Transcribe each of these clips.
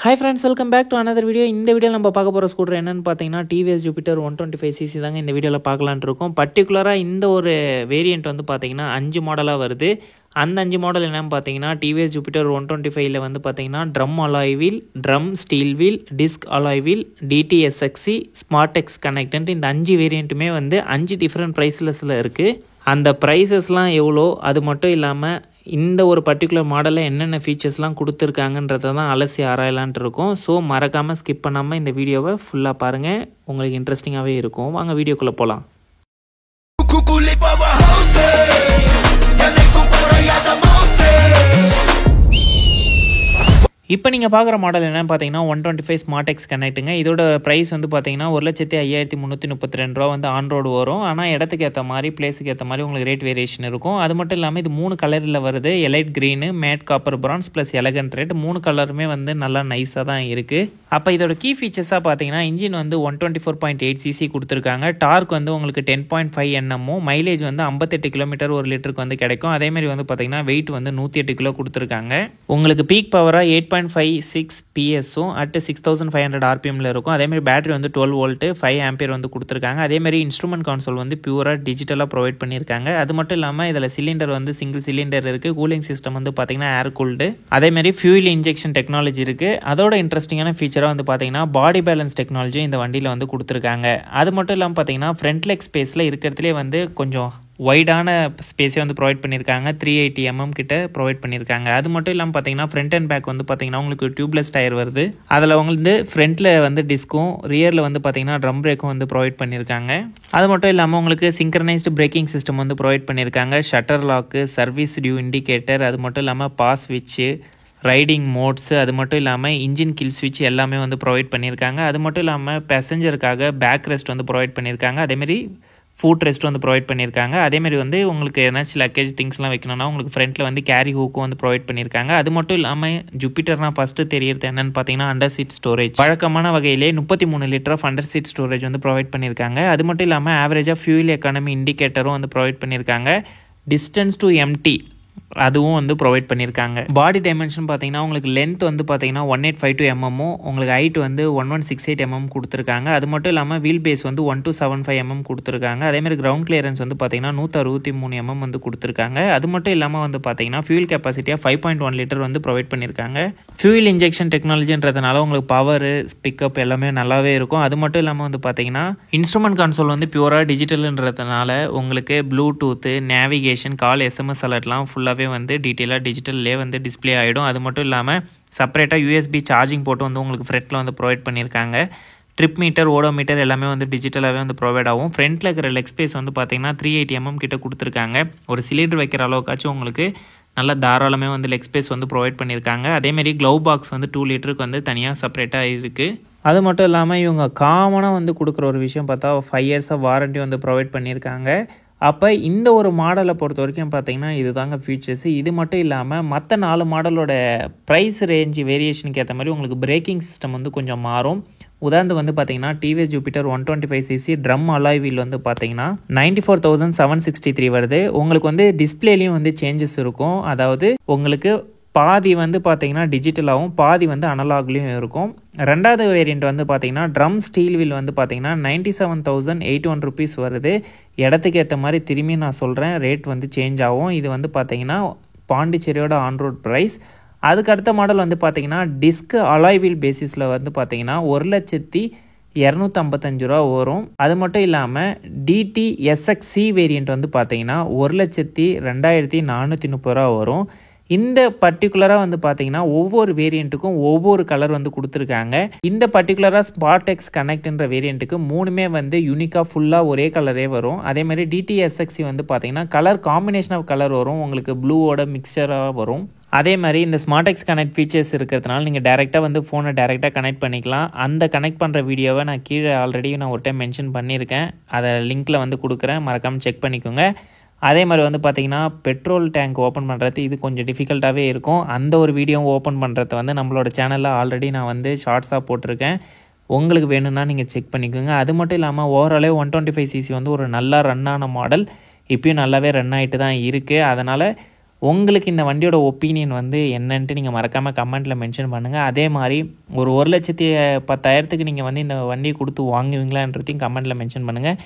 Hi friends, welcome back to another video. இந்த வீடியோல நம்ம பார்க்க போற ஸ்கூட்டர் என்னன்னு பார்த்தீங்கன்னா TVS Jupiter 125cc தாங்க இந்த வீடியோல பார்க்கலாம்னு இருக்கோம். பர்టిక్యులரா இந்த ஒரு வேரியன்ட் வந்து பார்த்தீங்கன்னா 5 மாடலா வருது. அந்த 5 மாடல் என்னன்னு பார்த்தீங்கன்னா TVS Jupiter 125ல வந்து பார்த்தீங்கன்னா drum alloy wheel, drum steel wheel, disc alloy wheel, DTSXC, SmartX connectant இந்த 5 வேரியன்ட்டுமே வந்து 5 டிஃபரண்ட் பிரைஸ்லஸ்ல இருக்கு. அந்த பிரைசஸ்லாம் எவ்வளோ அது மட்டும் இல்லாமல் இந்த ஒரு பர்டிகுலர் மாடலில் என்னென்ன ஃபீச்சர்ஸ்லாம் கொடுத்துருக்காங்கன்றதை தான் அலசி ஆராயலான்ட்டு இருக்கோம். ஸோ மறக்காமல் ஸ்கிப் பண்ணாமல் இந்த வீடியோவை ஃபுல்லாக பாருங்கள், உங்களுக்கு இன்ட்ரெஸ்டிங்காகவே இருக்கும். வாங்க வீடியோக்குள்ளே போகலாம். இப்போ நீங்கள் பார்க்குற மாடல் என்னென்னு பார்த்தீங்கன்னா 125 SmartX கனெக்ட்டுங்க. இதோட ப்ரைஸ் வந்து பார்த்தீங்கன்னா 1,53,32 ரூபா வந்து ஆன் ரோடு வரும். ஆனால் இடத்துக்கு ஏற்ற மாதிரி பிளேஸுக்கு ஏற்ற மாதிரி உங்களுக்கு ரேட் வேரியேஷன் இருக்கும். அது மட்டும் இல்லாமல் இது 3 கலரில் வருது. Elite green, matte copper bronze plus elegant red 3 கலருமே வந்து நல்லா நைஸாக தான் இருக்குது. அப்போ இதோட கீ ஃபீச்சர்ஸாக பார்த்தீங்கன்னா இன்ஜின் வந்து 124.8cc கொடுத்துருக்காங்க. டார்க் வந்து உங்களுக்கு 10.5 Nm, மைலேஜ் வந்து 58 கிலோமீட்டர் ஒரு லிட்டருக்கு வந்து கிடைக்கும். அதேமாதிரி வந்து பார்த்தீங்கன்னா வெயிட் வந்து 108 கிலோ கொடுத்துருக்காங்க. உங்களுக்கு பீக் பவராக 8.56 PSும் அட் 6500 RPMல இருக்கும். அதேமாதிரி பேட்டரி வந்து 12 வோல்ட் 5 ஆம்பியர் வந்து கொடுத்துருக்காங்க. அதேமாதிரி இன்ஸ்ட்ருமெண்ட் கான்சோல் வந்து பியூராக டிஜிட்டலாக ப்ரொவைட் பண்ணியிருக்காங்க. அது மட்டும் இல்லாமல் இதில் சிலிண்டர் வந்து சிங்கிள் சிலிண்டர் இருக்குது. கூலிங் சிஸ்டம் வந்து பார்த்தீங்கன்னா ஏர் கூல்டு. அதேமாதிரி ஃபியூல் இன்ஜெக்ஷன் டெக்னாலஜி இருக்குது. அதோட இன்ட்ரெஸ்டிங்கான ஃபீச்சராக வந்து பார்த்தீங்கன்னா பாடி பேலன்ஸ் டெக்னாலஜி இந்த வண்டியில் வந்து கொடுத்துருக்காங்க. அது மட்டும் இல்லாமல் பார்த்தீங்கன்னா ஃப்ரண்ட் லெக் ஸ்பேஸில் இருக்கிறதுலே வந்து கொஞ்சம் வைடான ஸ்பேஸே வந்து ப்ரொவைட் பண்ணியிருக்காங்க. 380 mm கிட்ட ப்ரொவைட் பண்ணியிருக்காங்க. அது மட்டும் இல்லாமல் பார்த்தீங்கன்னா ஃப்ரண்ட் அண்ட் பேக் வந்து பார்த்தீங்கன்னா உங்களுக்கு டியூப்லெஸ் டயர் வருது. அதில் உங்களுக்கு ஃப்ரண்ட்டில் வந்து டிஸ்க்கும் ரியரில் வந்து பார்த்தீங்கன்னா ட்ரம் பிரேக்கும் வந்து ப்ரொவைட் பண்ணியிருக்காங்க. அது மட்டும் இல்லாமல் உங்களுக்கு சிங்க்ரனைஸ்டு பிரேக்கிங் சிஸ்டம் வந்து ப்ரொவைட் பண்ணியிருக்காங்க. Shutter lock, service due indicator, அது மட்டும் இல்லாமல் பாஸ் ஸ்விட்ச்சு, ரைடிங் மோட்ஸு, அது மட்டும் இல்லாமல் இன்ஜின் கில் ஸ்விட்ச் எல்லாமே வந்து ப்ரொவைட் பண்ணியிருக்காங்க. அது மட்டும் இல்லாமல் பேசஞ்சருக்காக பேக் ரெஸ்ட் வந்து ப்ரொவைட் பண்ணியிருக்காங்க. அதேமாதிரி ஃபுட் ரெஸ்ட் வந்து ப்ரொவைட் பண்ணியிருக்காங்க. அதேமாதிரி வந்து உங்களுக்கு ஏதாச்சும் லக்கேஜ் திங்ஸ்லாம் வைக்கணும்னா உங்களுக்கு ஃப்ரண்ட்டில் வந்து கேரி ஹூக்கும் வந்து ப்ரொவைட் பண்ணியிருக்காங்க. அது மட்டும் இல்லாமல் ஜூபிட்டர்னா ஃபஸ்ட்டு தெரியறது என்னென்னு பார்த்தீங்கன்னா அண்டர் சீட் ஸ்டோரேஜ். வழக்கமான வகையிலே 33 litre of under seat storage வந்து ப்ரொவைட் பண்ணியிருக்காங்க. அது மட்டும் இல்லாமல் ஆவரேஜாக ஃபியூல் எக்கானமி இண்டிகேட்டரும் வந்து ப்ரொவைட் பண்ணியிருக்காங்க. டிஸ்டன்ஸ் டு எம்டி அதுவும் வந்து ப்ரொவைட் பண்ணியிருக்காங்க. பாடி டைமென்ஷன் பார்த்தீங்கன்னா உங்களுக்கு லென்த் வந்து பார்த்தீங்கன்னா 1852 mm, உங்களுக்கு ஹைட் வந்து 1168 mm கொடுத்துருக்காங்க. அது மட்டும் இல்லாமல் வீல் பேஸ் வந்து 1275 mm கொடுத்துருக்காங்க. அதேமாதிரி கிரவுண்ட் கிளியரன்ஸ் வந்து பார்த்தீங்கன்னா 163 mm வந்து கொடுத்துருக்காங்க. அது மட்டும் இல்லாமல் வந்து பார்த்தீங்கன்னா ஃபியூல் கெப்பாசிட்டியாக 5.1 லிட்டர் வந்து ப்ரொவைட் பண்ணியிருக்காங்க. ஃபியூல் இன்ஜெக்ஷன் டெக்னாலஜின்றதுனால உங்களுக்கு பவர் பிக்கப் எல்லாமே நல்லாவே இருக்கும். அது மட்டும் இல்லாமல் வந்து பார்த்தீங்கன்னா இன்ஸ்ட்ருமெண்ட் கான்சோல் வந்து பியூராக டிஜிட்டல்ன்றதுனால உங்களுக்கு ப்ளூடூத்து, நேவிகேஷன், கால், SMS அலர்ட்லாம் ஃபுல்லாக வந்து டீட்டெயிலாக டிஜிட்டல்லே வந்து டிஸ்பிளே ஆகிடும். அது மட்டும் இல்லாமல் செப்பரேட்டாக USB சார்ஜிங் போட்டு வந்து உங்களுக்கு ஃப்ரண்ட்டில் வந்து ப்ரொவைட் பண்ணியிருக்காங்க. ட்ரிப் மீட்டர், ஓடோமீட்டர் எல்லாமே வந்து டிஜிட்டலாகவே வந்து ப்ரொவைட் ஆகும். ஃப்ரண்ட்டில் இருக்கிற லெக் ஸ்பேஸ் வந்து பார்த்தீங்கன்னா 380 mm கிட்ட கொடுத்துருக்காங்க. ஒரு சிலிண்டர் வைக்கிற அளவுக்காச்சும் உங்களுக்கு நல்லா தாராளமே வந்து லெக் ஸ்பேஸ் வந்து ப்ரொவைட் பண்ணியிருக்காங்க. அதேமாரி க்ளவ் பாக்ஸ் வந்து 2 லிட்டருக்கு வந்து தனியாக செப்பரேட்டாக இருக்குது. அது மட்டும் இல்லாமல் இவங்க காமனாக வந்து கொடுக்குற ஒரு விஷயம் பார்த்தா 5 years வாரண்ட்டி வந்து ப்ரொவைட் பண்ணியிருக்காங்க. அப்போ இந்த ஒரு மாடலை பொறுத்த வரைக்கும் பார்த்தீங்கன்னா இது தாங்க ஃபீச்சர்ஸு. இது மட்டும் இல்லாமல் மற்ற 4 மாடலோட ப்ரைஸ் ரேஞ்சு வேரியேஷனுக்கு ஏற்ற மாதிரி உங்களுக்கு பிரேக்கிங் சிஸ்டம் வந்து கொஞ்சம் மாறும். உதாரணத்துக்கு வந்து பார்த்தீங்கன்னா TVS Jupiter 125cc drum alloy wheel வந்து பார்த்தீங்கன்னா 94,763 வருது. உங்களுக்கு வந்து டிஸ்பிளேலையும் வந்து சேஞ்சஸ் இருக்கும். அதாவது உங்களுக்கு பாதி வந்து பார்த்தீங்கன்னா டிஜிட்டலாகவும் பாதி வந்து அனலாக்லேயும் இருக்கும். ரெண்டாவது வேரியண்ட் வந்து பார்த்தீங்கன்னா ட்ரம் ஸ்டீல் வீல் வந்து பார்த்தீங்கன்னா 97,081 rupees வருது. இடத்துக்கு ஏற்ற மாதிரி திரும்பி நான் சொல்கிறேன், ரேட் வந்து சேஞ்ச் ஆகும். இது வந்து பார்த்தீங்கன்னா பாண்டிச்சேரியோட ஆன்ரோட் ப்ரைஸ். அதுக்கு அடுத்த மாடல் வந்து பார்த்தீங்கன்னா டிஸ்க் அலாய் வீல் பேசிஸில் வந்து பார்த்தீங்கன்னா 1,255,000 ரூபா வரும். அது மட்டும் இல்லாமல் DTSXC வேரியண்ட் வந்து பார்த்தீங்கன்னா 1,02,430 ரூபா வரும். இந்த பர்டிகுலராக வந்து பார்த்தீங்கன்னா ஒவ்வொரு வேரியண்ட்டுக்கும் ஒவ்வொரு கலர் வந்து கொடுத்துருக்காங்க. இந்த பர்டிகுலராக SmartX கனெக்ட்ன்ற வேரியண்ட்டுக்கு 3மே வந்து யூனிக்காக ஃபுல்லாக ஒரே கலரே வரும். அதேமாதிரி DTSXC வந்து பார்த்தீங்கன்னா கலர் காம்பினேஷன் ஆஃப் கலர் வரும், உங்களுக்கு ப்ளூவோட மிக்சராக வரும். அதே மாதிரி இந்த SmartX கனெக்ட் ஃபீச்சர்ஸ் இருக்கிறதுனால நீங்கள் டேரெக்டாக வந்து ஃபோனை டேரெக்டாக கனெக்ட் பண்ணிக்கலாம். அந்த கனெக்ட் பண்ணுற வீடியோவை நான் கீழே ஆல்ரெடி நான் ஒரு டைம் மென்ஷன் பண்ணியிருக்கேன். அதை லிங்க்கில் வந்து கொடுக்குறேன், மறக்காமல் செக் பண்ணிக்கோங்க. அதே மாதிரி வந்து பார்த்திங்கன்னா பெட்ரோல் டேங்க் ஓப்பன் பண்ணுறது இது கொஞ்சம் டிஃபிகல்ட்டாகவே இருக்கும். அந்த ஒரு வீடியோவும் ஓப்பன் பண்ணுறது வந்து நம்மளோட சேனலில் ஆல்ரெடி நான் வந்து ஷார்ட்ஸாக போட்டிருக்கேன். உங்களுக்கு வேணும்னா நீங்கள் செக் பண்ணிக்கோங்க. அது மட்டும் இல்லாமல் ஓவராலே 125cc வந்து ஒரு நல்லா ரன்னான மாடல். இப்போயும் நல்லாவே ரன் ஆகிட்டு தான் இருக்குது. அதனால் உங்களுக்கு இந்த வண்டியோட ஒப்பீனியன் வந்து என்னன்ட்டு நீங்கள் மறக்காமல் கமெண்ட்டில் மென்ஷன் பண்ணுங்கள். அதே மாதிரி ஒரு 1,10,000க்கு நீங்கள் வந்து இந்த வண்டியை கொடுத்து வாங்குவீங்களான்றதையும் கமெண்ட்டில் மென்ஷன் பண்ணுங்கள்.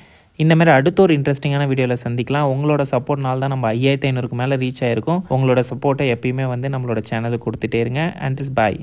இந்தமாதிரி அடுத்த ஒரு இன்ட்ரெஸ்டிங்கான வீடியோவில் சந்திக்கலாம். உங்களோட சப்போர்ட்னால தான் நம்ம 5,500க்கு மேலே ரீச் ஆகிருக்கோம். உங்களோட சப்போர்ட்டை எப்பயுமே வந்து நம்மளோட சேனலுக்கு கொடுத்துட்டே இருங்க. And is bye.